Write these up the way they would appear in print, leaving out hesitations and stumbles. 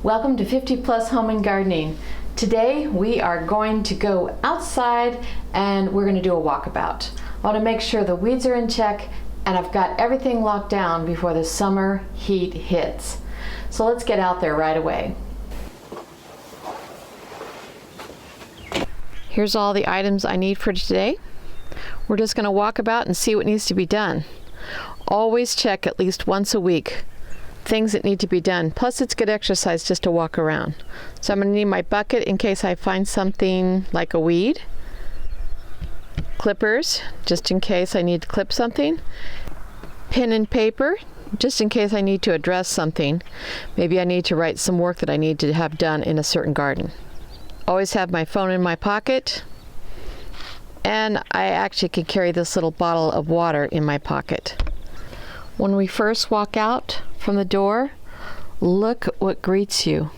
Welcome to 50 Plus Home and Gardening. Today we are going to go outside and we're going to do a walkabout. I want to make sure the weeds are in check and I've got everything locked down before the summer heat hits. So let's get out there right away. Here's all the items I need for today. We're just going to walk about and see what needs to be done. Always check at least once a week things that need to be done. Plus it's good exercise just to walk around. So I'm going to need my bucket in case I find something like a weed. Clippers, just in case I need to clip something. Pen and paper, just in case I need to address something. Maybe I need to write some work that I need to have done in a certain garden. Always have my phone in my pocket. And I actually can carry this little bottle of water in my pocket. When we first walk out from the door, look what greets you.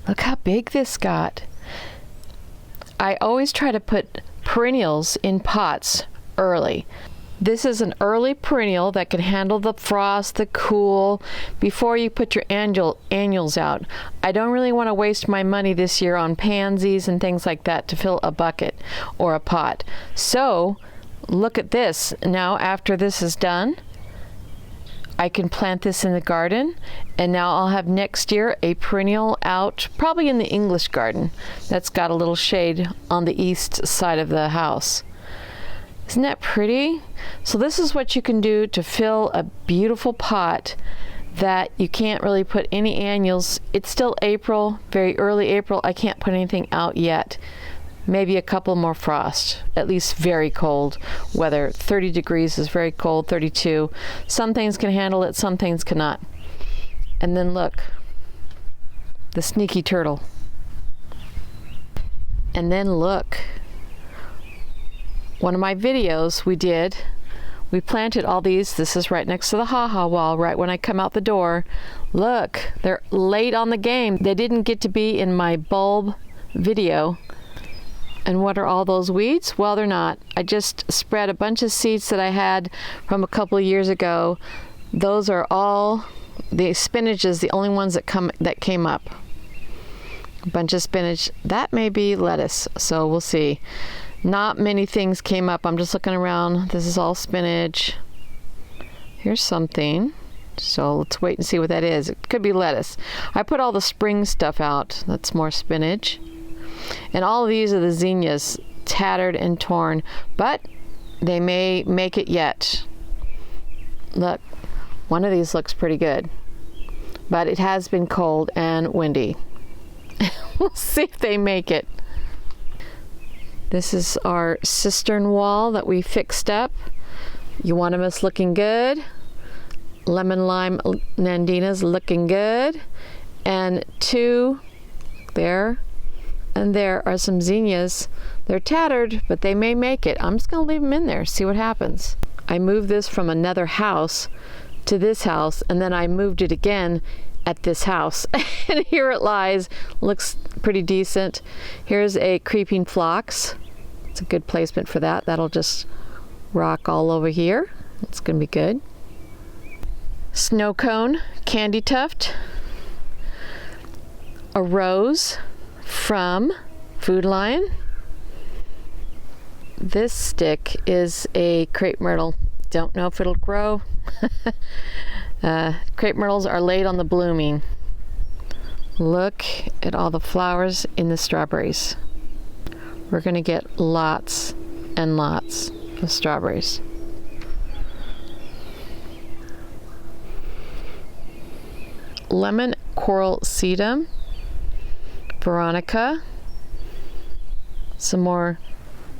Look how big this got. I always try to put perennials in pots early. This is an early perennial that can handle the frost, the cool, before you put your annuals out. I don't really want to waste my money this year on pansies and things like that to fill a bucket or a pot. So look at this. Now after this is done, I can plant this in the garden, and now I'll have next year a perennial out, probably in the English garden that's got a little shade on the east side of the house. Isn't that pretty? So this is what you can do to fill a beautiful pot that you can't really put any annuals. It's still April, very early April. I can't put anything out yet. Maybe a couple more frost, at least very cold weather. 30 degrees is very cold, 32. Some things can handle it, some things cannot. And then look, the sneaky turtle. And then look, one of my videos we planted all these. This is right next to the ha-ha wall, right when I come out the door. Look, they're late on the game. They didn't get to be in my bulb video. And what are all those weeds? Well, they're not. I just spread a bunch of seeds that I had from a couple of years ago. Those are all, the spinach is the only ones that came up. A bunch of spinach. That may be lettuce, so we'll see. Not many things came up. I'm just looking around. This is all spinach. Here's something. So let's wait and see what that is. It could be lettuce. I put all the spring stuff out. That's more spinach. And all of these are the zinnias, tattered and torn, but they may make it yet. Look, one of these looks pretty good, but it has been cold and windy. We'll see if they make it. This is our cistern wall that we fixed up. Euonymus looking good. Lemon lime Nandina's looking good. And two there. And there are some zinnias. They're tattered, but they may make it. I'm just going to leave them in there, see what happens. I moved this from another house to this house, and then I moved it again at this house. And here it lies. Looks pretty decent. Here's a creeping phlox. It's a good placement for that. That'll just rock all over here. It's going to be good. Snow cone, candy tuft. A rose from Food Lion. This stick is a crepe myrtle. Don't know if it'll grow. Crepe myrtles are late on the blooming. Look at all the flowers in the strawberries. We're going to get lots and lots of strawberries. Lemon coral sedum. Veronica, some more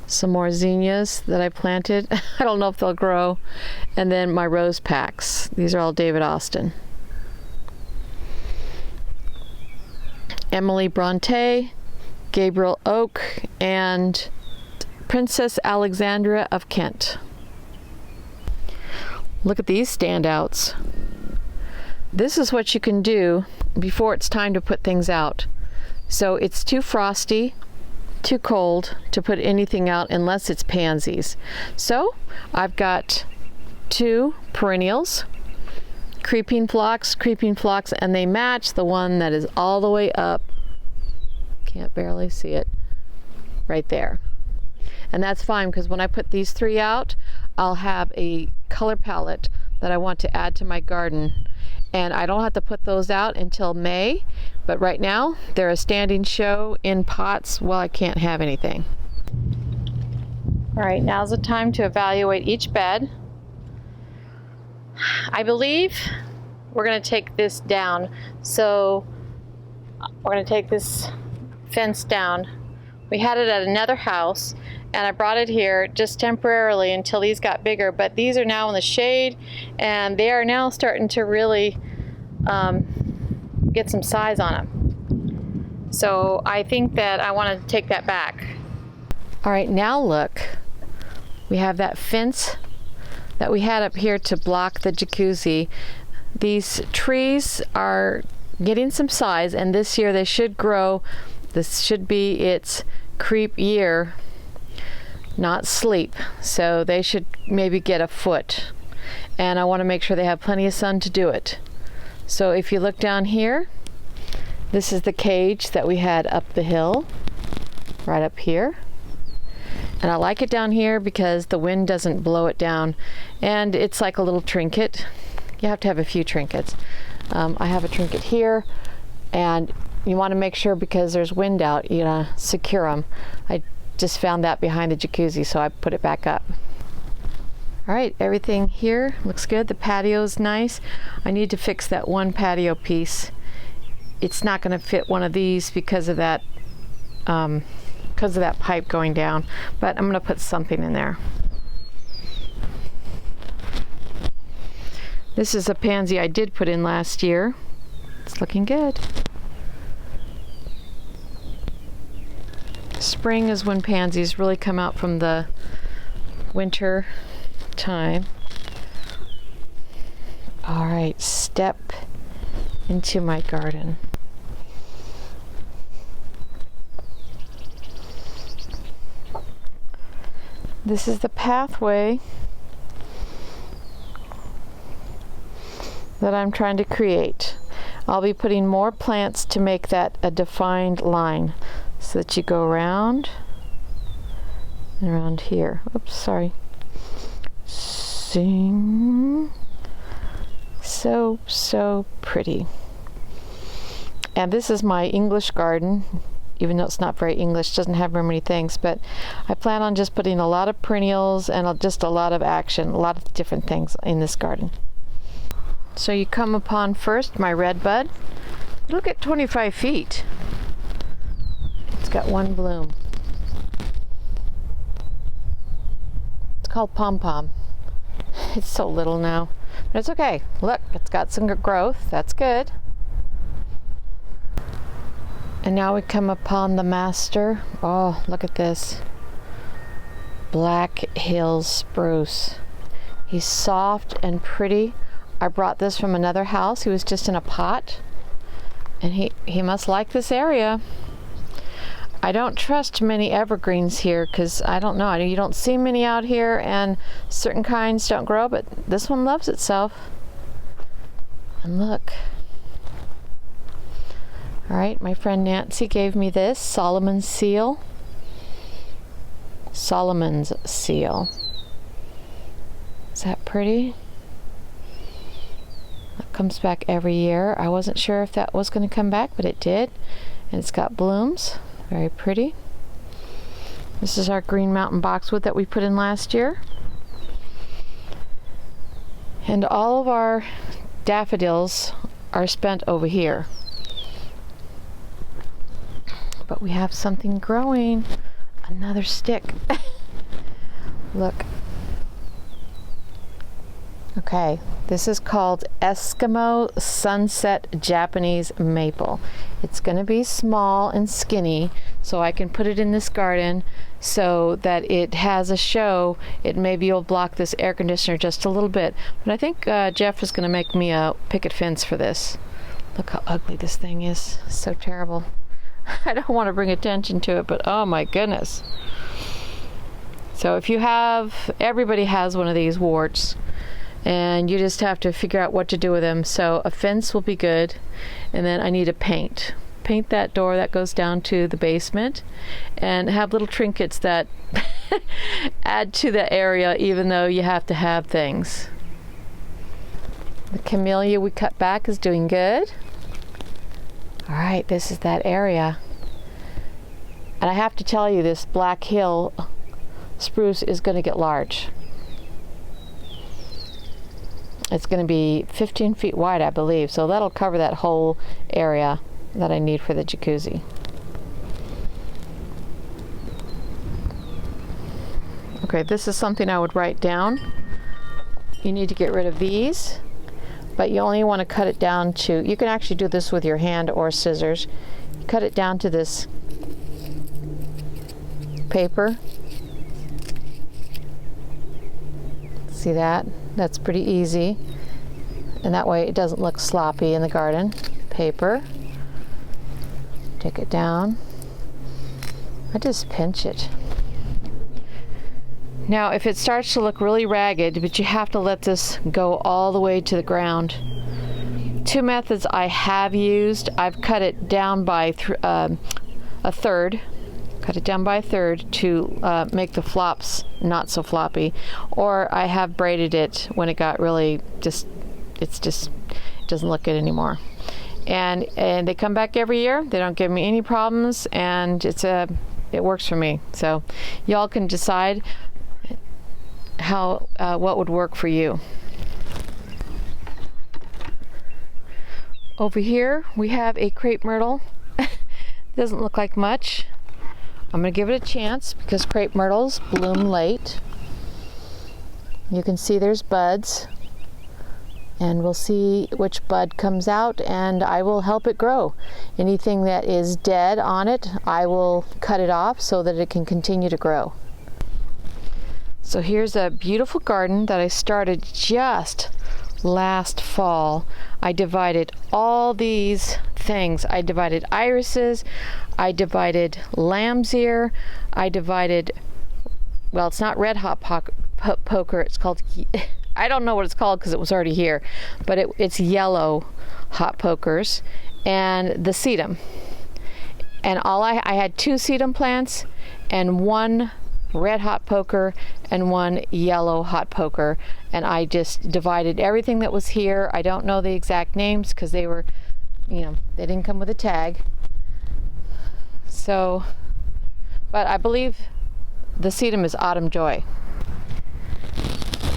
zinnias that I planted. I don't know if they'll grow. And then my rose packs. These are all David Austin. Emily Bronte, Gabriel Oak, and Princess Alexandra of Kent. Look at these standouts. This is what you can do before it's time to put things out. So it's too frosty, too cold to put anything out unless it's pansies. So I've got two perennials creeping phlox, and they match the one that is all the way up. Can't barely see it right there. And that's fine, because when I put these 3 out, I'll have a color palette that I want to add to my garden. And I don't have to put those out until May, but right now they're a standing show in pots while I can't have anything. All right, now's the time to evaluate each bed. I believe we're going to take this down. So we're going to take this fence down. We had it at another house, and I brought it here just temporarily until these got bigger, but these are now in the shade, and they are now starting to really get some size on them. So I think that I want to take that back. All right, now look, we have that fence that we had up here to block the jacuzzi. These trees are getting some size, and this year they should grow. This should be its creep year, not sleep. So they should maybe get a foot. And I want to make sure they have plenty of sun to do it. So if you look down here, this is the cage that we had up the hill, right up here. And I like it down here because the wind doesn't blow it down. And it's like a little trinket. You have to have a few trinkets. I have a trinket here, and you want to make sure, because there's wind out, you know, secure them. I just found that behind the jacuzzi, so I put it back up. All right, everything here looks good. The patio's nice. I need to fix that one patio piece. It's not going to fit one of these because of that pipe going down, but I'm going to put something in there. This is a pansy I did put in last year. It's looking good. Spring is when pansies really come out from the winter time. All right, step into my garden. This is the pathway that I'm trying to create. I'll be putting more plants to make that a defined line, so that you go around and around here. Oops, sorry. Sing. So pretty. And this is my English garden, even though it's not very English, doesn't have very many things, but I plan on just putting a lot of perennials and just a lot of action, a lot of different things in this garden. So you come upon first my red bud. Look at 25 feet. It's got one bloom. It's called Pom Pom. It's so little now, but it's okay. Look, it's got some growth. That's good. And now we come upon the master. Oh, look at this. Black Hills spruce. He's soft and pretty. I brought this from another house. He was just in a pot, and he must like this area. I don't trust many evergreens here because I don't know. You don't see many out here, and certain kinds don't grow, but this one loves itself. And look. All right, my friend Nancy gave me this Solomon's seal. Solomon's seal. Is that pretty? That comes back every year. I wasn't sure if that was going to come back, but it did. And it's got blooms. Very pretty. This is our Green Mountain boxwood that we put in last year. And all of our daffodils are spent over here. But we have something growing. Another stick. Look. Okay, this is called Eskimo Sunset Japanese Maple. It's going to be small and skinny, so I can put it in this garden so that it has a show. It maybe will block this air conditioner just a little bit. But I think Jeff is going to make me a picket fence for this. Look how ugly this thing is. So terrible. I don't want to bring attention to it, but oh my goodness. So if you have, everybody has one of these warts. and you just have to figure out what to do with them. So a fence will be good, and then I need to paint that door that goes down to the basement, and have little trinkets that add to the area, even though you have to have things. The camellia we cut back is doing good. All right, this is that area. And I have to tell you, this Black Hill spruce is going to get large. It's going to be 15 feet wide, I believe, so that'll cover that whole area that I need for the jacuzzi. Okay, this is something I would write down. You need to get rid of these, but you only want to cut it down to, you can actually do this with your hand or scissors. Cut it down to this paper. See that? That's pretty easy. And that way it doesn't look sloppy in the garden. Paper. Take it down. I just pinch it. Now, if it starts to look really ragged, but you have to let this go all the way to the ground. Two methods I have used. I've cut it down by a third. Cut it down by a third to make the flops not so floppy. Or I have braided it when it got really it doesn't look good anymore. And they come back every year. They don't give me any problems, and it works for me. So y'all can decide what would work for you. Over here we have a crepe myrtle. Doesn't look like much. I'm going to give it a chance because crepe myrtles bloom late. You can see there's buds, and we'll see which bud comes out, and I will help it grow. Anything that is dead on it, I will cut it off so that it can continue to grow. So here's a beautiful garden that I started just last fall. I divided all these things. I divided irises, I divided lamb's ear, I divided, well, it's not red hot poker, it's called, I don't know what it's called because it was already here, but it's yellow hot pokers, and the sedum. And I had 2 sedum plants and 1 red hot poker and 1 yellow hot poker, and I just divided everything that was here. I don't know the exact names because they were, they didn't come with a tag. So, but I believe the sedum is Autumn Joy.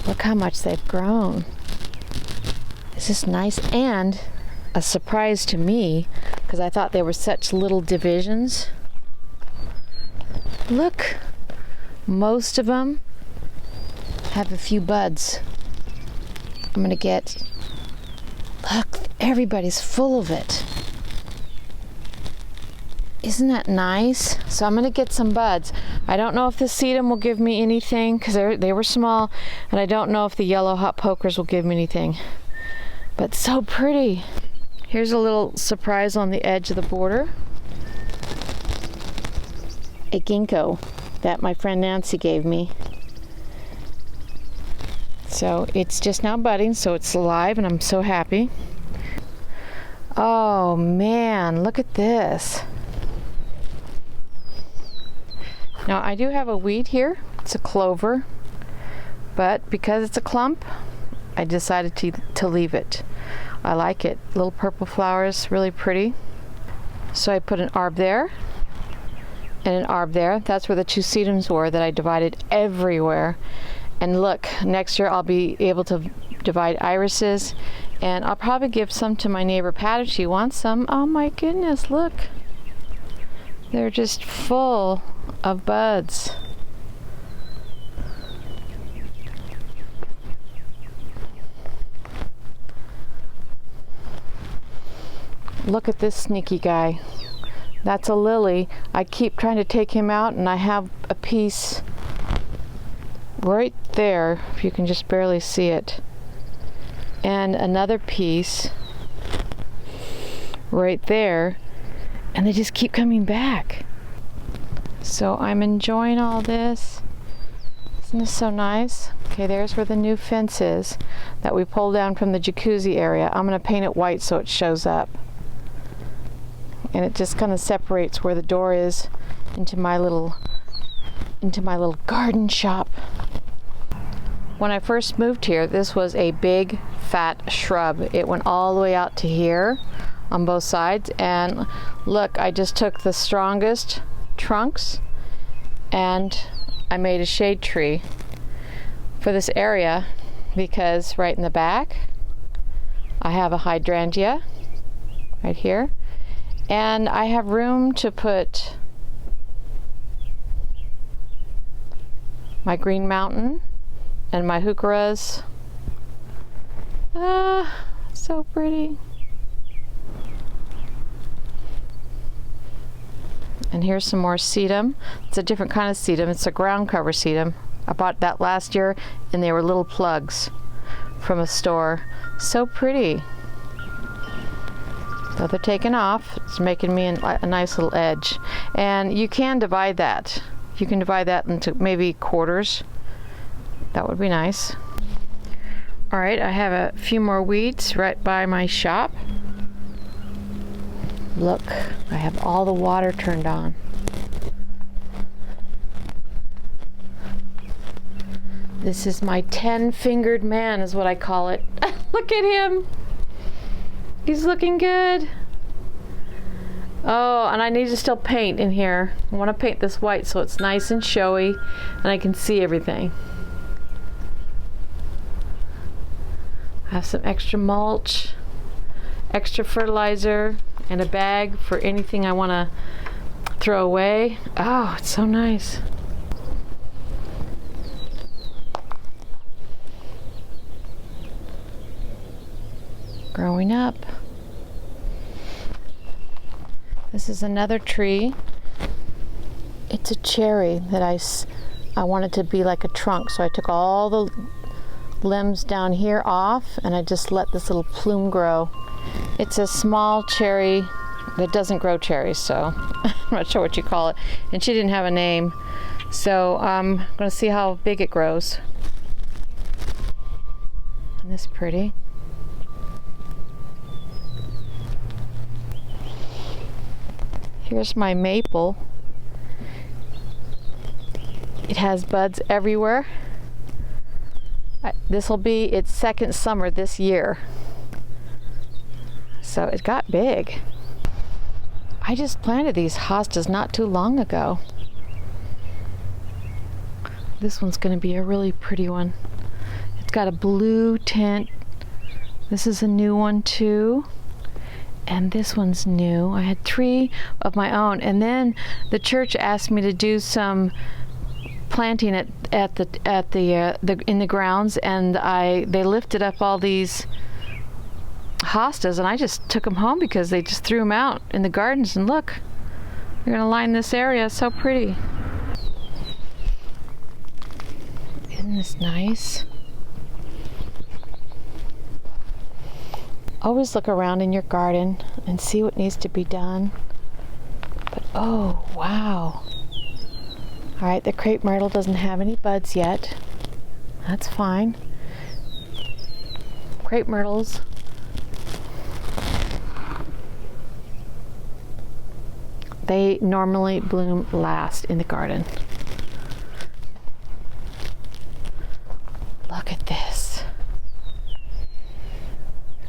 Look how much they've grown. This is nice, and a surprise to me because I thought they were such little divisions. Look, most of them have a few buds. I'm gonna get, look, everybody's full of it. Isn't that nice? So I'm gonna get some buds. I don't know if the sedum will give me anything because they were small, and I don't know if the yellow hot pokers will give me anything, but so pretty. Here's a little surprise on the edge of the border. A ginkgo that my friend Nancy gave me. So it's just now budding, so it's alive, and I'm so happy. Oh man, look at this. Now I do have a weed here. It's a clover, but because it's a clump, I decided to leave it. I like it. Little purple flowers, really pretty. So I put an arb there and an arb there. That's where the 2 sedums were that I divided everywhere. And look, next year I'll be able to divide irises, and I'll probably give some to my neighbor Pat if she wants some. Oh my goodness, look. They're just full of buds. Look at this sneaky guy. That's a lily. I keep trying to take him out, and I have a piece right there, if you can just barely see it, and another piece right there, and they just keep coming back. So I'm enjoying all this. Isn't this so nice? Okay, there's where the new fence is that we pulled down from the jacuzzi area. I'm going to paint it white so it shows up. And it just kind of separates where the door is into my little garden shop. When I first moved here, this was a big fat shrub. It went all the way out to here on both sides, and look, I just took the strongest trunks and I made a shade tree for this area, because right in the back I have a hydrangea right here, and I have room to put my green mountain and my heucheras. So pretty. And here's some more sedum. It's a different kind of sedum. It's a ground cover sedum. I bought that last year, and they were little plugs from a store. So pretty. So they're taking off. It's making me a nice little edge. And you can divide that. You can divide that into maybe quarters. That would be nice. All right, I have a few more weeds right by my shop. Look, I have all the water turned on. This is my 10-fingered man, is what I call it. Look at him. He's looking good. Oh, and I need to still paint in here. I want to paint this white so it's nice and showy and I can see everything. I have some extra mulch, extra fertilizer, and a bag for anything I want to throw away. Oh, it's so nice. Growing up. This is another tree. It's a cherry that I wanted to be like a trunk, so I took all the limbs down here off and I just let this little plume grow. It's a small cherry that doesn't grow cherries, so I'm not sure what you call it. And she didn't have a name, so I'm going to see how big it grows. Isn't this pretty? Here's my maple. It has buds everywhere. This will be its second summer this year. So it got big. I just planted these hostas not too long ago. This one's going to be a really pretty one. It's got a blue tint. This is a new one too. And this one's new. I had 3 of my own, and then the church asked me to do some planting in the grounds, and they lifted up all these hostas, and I just took them home because they just threw them out in the gardens. And look, they're gonna line this area. So pretty. Isn't this nice? Always look around in your garden and see what needs to be done. But oh, wow. All right, the crepe myrtle doesn't have any buds yet. That's fine. Crepe myrtles. They normally bloom last in the garden. Look at this.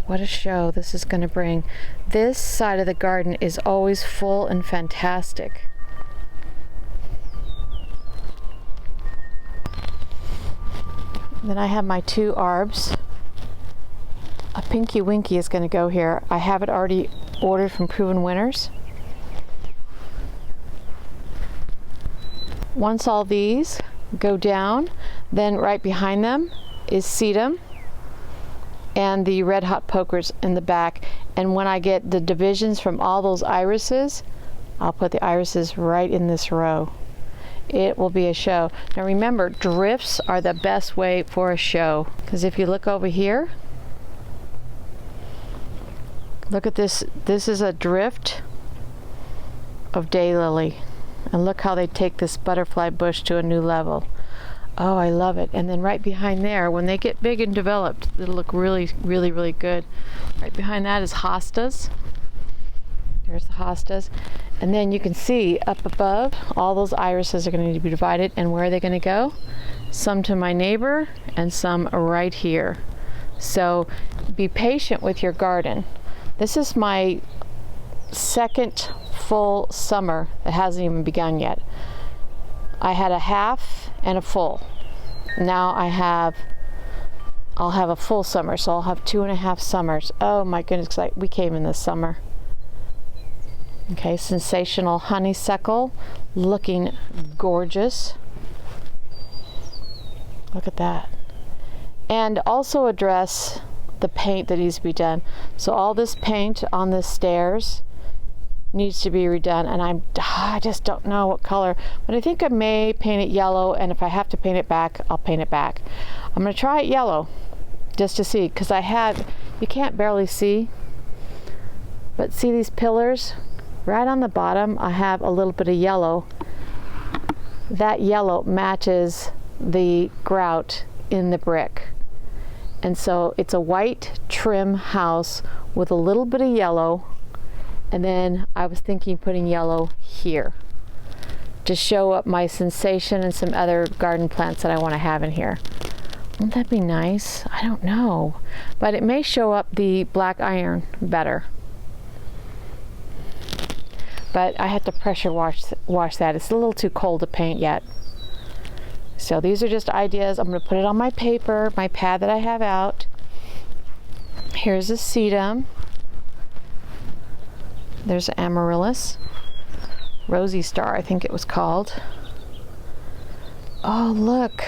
What a show this is going to bring. This side of the garden is always full and fantastic. Then I have my 2 arbs. A Pinky Winky is going to go here. I have it already ordered from Proven Winners. Once all these go down, then right behind them is sedum and the red hot pokers in the back. And when I get the divisions from all those irises, I'll put the irises right in this row. It will be a show. Now remember, drifts are the best way for a show, because if you look over here, look at this. This is a drift of daylily, and look how they take this butterfly bush to a new level. Oh, I love it. And then right behind there, when they get big and developed, it'll look really, really, really good. Right behind that is hostas. There's the hostas. And then you can see up above, all those irises are going to need to be divided. And where are they going to go? Some to my neighbor and some right here. So be patient with your garden. This is my second full summer that hasn't even begun yet. I had a half and a full. Now I'll have a full summer, so I'll have 2.5 summers. Oh my goodness, we came in this summer. Okay, sensational honeysuckle, looking gorgeous. Look at that. And also address the paint that needs to be done. So all this paint on the stairs needs to be redone, and I just don't know what color, but I think I may paint it yellow, and if I have to paint it back, I'll paint it back. I'm going to try it yellow just to see, because you can't barely see, but see these pillars right on the bottom? I have a little bit of yellow. That yellow matches the grout in the brick, and so it's a white trim house with a little bit of yellow. And then I was thinking putting yellow here to show up my sensation and some other garden plants that I want to have in here. Wouldn't that be nice? I don't know, but it may show up the black iron better. But I have to pressure wash that. It's a little too cold to paint yet. So these are just ideas. I'm going to put it on my paper, my pad that I have out. Here's a sedum. There's amaryllis, Rosy Star, I think it was called. Oh, look,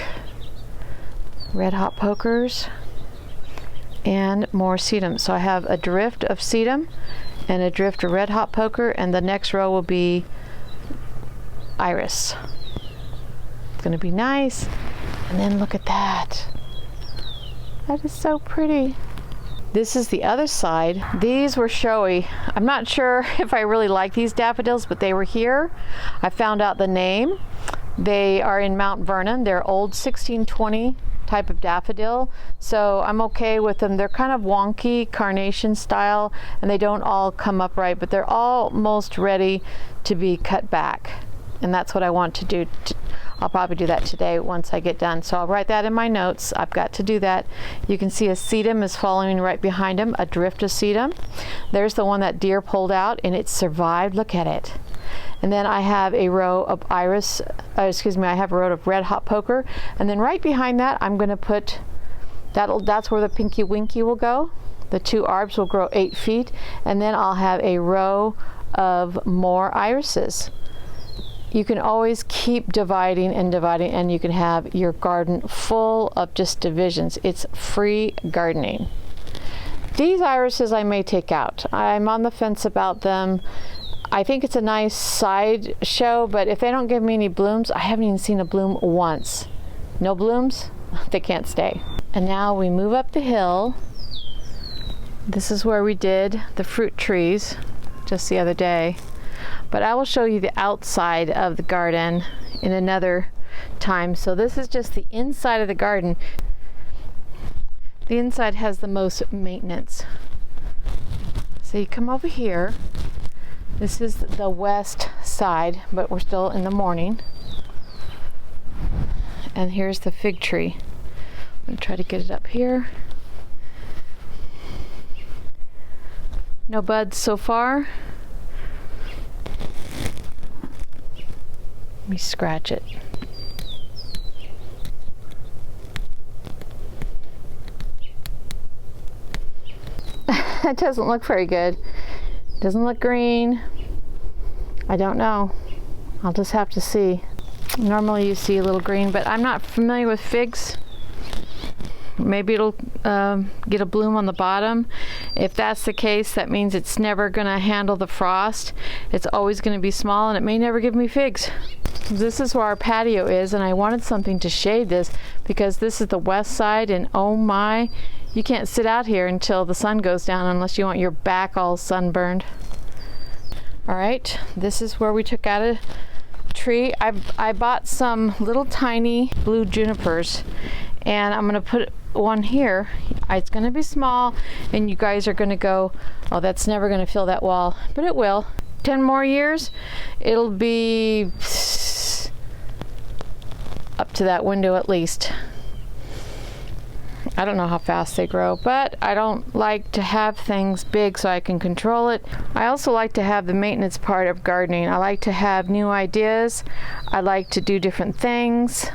red hot pokers and more sedum. So I have a drift of sedum and a drift of red hot poker, and the next row will be iris. It's going to be nice. And then look at that. That is so pretty. This is the other side. These were showy. I'm not sure if I really like these daffodils, but they were here. I found out the name. They are in Mount Vernon. They're old 1620 type of daffodil, so I'm okay with them. They're kind of wonky carnation style, and they don't all come up right, but they're almost ready to be cut back. And that's what I want to do. I'll probably do that today once I get done. So I'll write that in my notes. I've got to do that. You can see a sedum is following right behind him, a drift of sedum. There's the one that deer pulled out, and it survived. Look at it. And then I have a row of iris, I have a row of red hot poker. And then right behind that, I'm going to put, that's where the pinky winky will go. The 2 arbs will grow 8 feet. And then I'll have a row of more irises. You can always keep dividing and dividing, and you can have your garden full of just divisions. It's free gardening. These irises I may take out. I'm on the fence about them. I think it's a nice side show, but if they don't give me any blooms, I haven't even seen a bloom once. No blooms, they can't stay. And now we move up the hill. This is where we did the fruit trees just the other day. But I will show you the outside of the garden in another time. So this is just the inside of the garden. The inside has the most maintenance. So you come over here. This is the west side, but we're still in the morning. And here's the fig tree. I'm going to try to get it up here. No buds so far. Let me scratch it. It doesn't look very good. It doesn't look green. I don't know. I'll just have to see. Normally you see a little green, but I'm not familiar with figs. Maybe it'll get a bloom on the bottom. If that's the case, that means it's never going to handle the frost. It's always going to be small, and it may never give me figs. This is where our patio is, and I wanted something to shade this because this is the west side, and oh my, you can't sit out here until the sun goes down unless you want your back all sunburned. All right, this is where we took out tree. I bought some little tiny blue junipers, and I'm gonna put one here. It's gonna be small, and you guys are gonna go, oh, that's never gonna fill that wall, but it will. 10 more years, it'll be up to that window at least. I don't know how fast they grow, but I don't like to have things big so I can control it. I also like to have the maintenance part of gardening. I like to have new ideas. I like to do different things.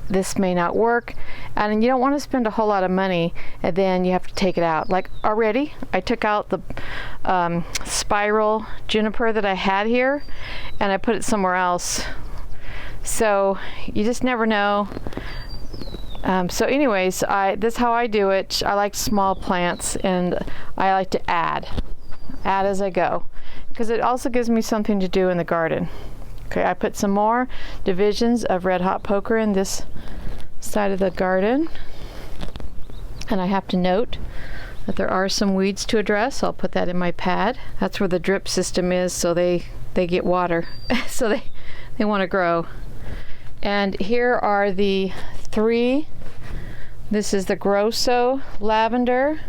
This may not work, and you don't want to spend a whole lot of money and then you have to take it out. Like already, I took out the spiral juniper that I had here and I put it somewhere else. So you just never know. So anyways, that's how I do it. I like small plants, and I like to add as I go, because it also gives me something to do in the garden. Okay, I put some more divisions of red hot poker in this side of the garden, and I have to note that there are some weeds to address. I'll put that in my pad. That's where the drip system is, so they get water, so they want to grow. And here are the 3. This is the Grosso lavender.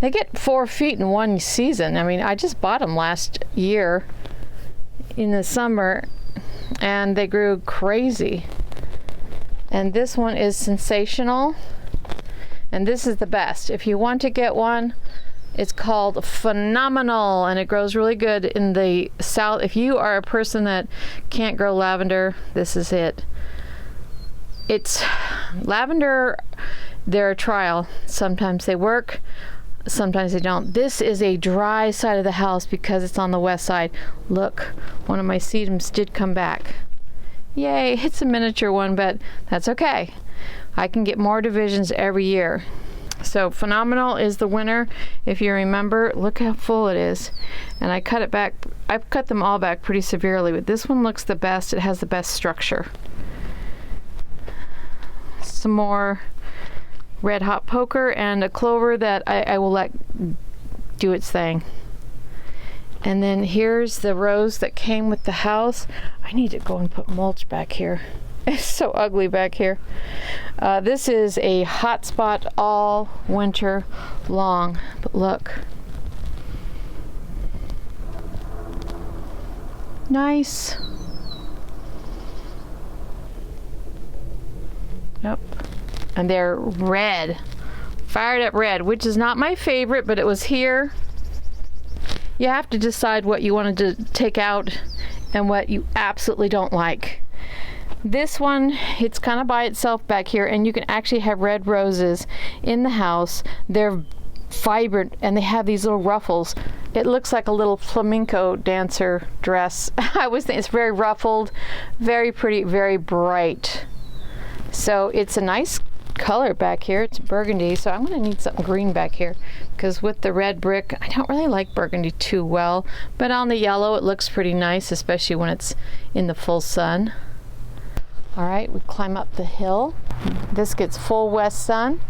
They get 4 feet in one season. I mean, I just bought them last year in the summer, and they grew crazy. And this one is sensational, and this is the best. If you want to get one, it's called Phenomenal, and it grows really good in the south. If you are a person that can't grow lavender, this is it. It's lavender, they're a trial. Sometimes they work, sometimes they don't. This is a dry side of the house because it's on the west side. Look, one of my sedums did come back. Yay, it's a miniature one, but that's okay. I can get more divisions every year. So Phenomenal is the winner. If you remember, look how full it is. And I cut it back. I've cut them all back pretty severely, but this one looks the best. It has the best structure. Some more red hot poker and a clover that I will let do its thing. And then here's the rose that came with the house. I need to go and put mulch back here. It's so ugly back here. This is a hot spot all winter long, but look. Nice. Yep. And they're red, fired up red, which is not my favorite, but it was here. You have to decide what you wanted to take out and what you absolutely don't like. This one, it's kind of by itself back here, and you can actually have red roses in the house. They're vibrant, and they have these little ruffles. It looks like a little flamenco dancer dress. I always think it's very ruffled, very pretty, very bright. So it's a nice color back here. It's burgundy, so I'm going to need something green back here, because with the red brick, I don't really like burgundy too well, but on the yellow it looks pretty nice, especially when it's in the full sun. All right, we climb up the hill. This gets full west sun.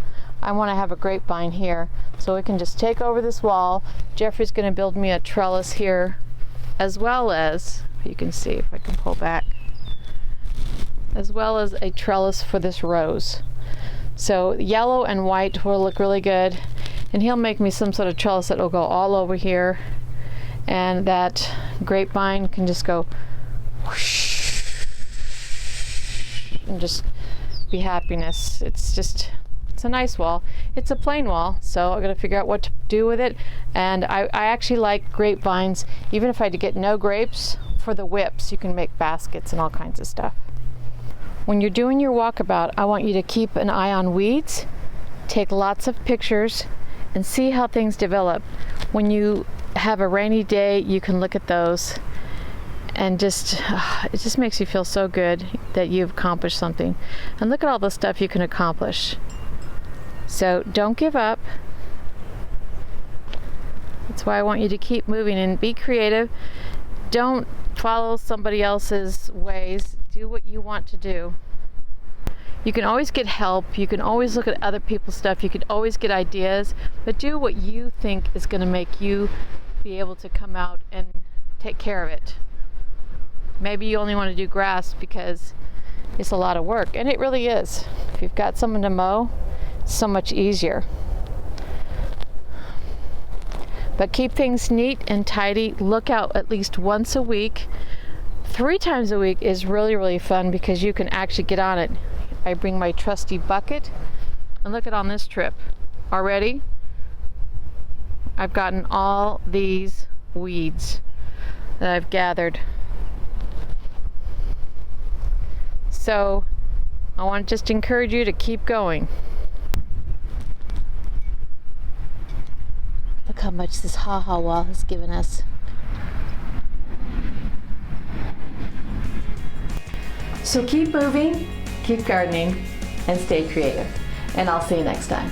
I want to have a grapevine here, so we can just take over this wall. Jeffrey's going to build me a trellis here, as well as, you can see if I can pull back, as well as a trellis for this rose. So yellow and white will look really good, and he'll make me some sort of trellis that will go all over here, and that grapevine can just go whoosh and just be happiness. It's a nice wall. It's a plain wall, so I'm gonna figure out what to do with it. And I actually like grapevines, even if I had to get no grapes. For the whips, you can make baskets and all kinds of stuff. When you're doing your walkabout, I want you to keep an eye on weeds, take lots of pictures, and see how things develop. When you have a rainy day, you can look at those, and it just makes you feel so good that you've accomplished something. And look at all the stuff you can accomplish. So don't give up. That's why I want you to keep moving and be creative. Don't follow somebody else's ways. Do what you want to do. You can always get help. You can always look at other people's stuff. You can always get ideas, but do what you think is going to make you be able to come out and take care of it. Maybe you only want to do grass because it's a lot of work, and it really is. If you've got someone to mow, it's so much easier. But keep things neat and tidy. Look out at least once a week. 3 times a week is really, really fun because you can actually get on it. I bring my trusty bucket, and look at on this trip. Already, I've gotten all these weeds that I've gathered. So I want to just encourage you to keep going. Look how much this ha-ha wall has given us. So keep moving, keep gardening, and stay creative. And I'll see you next time.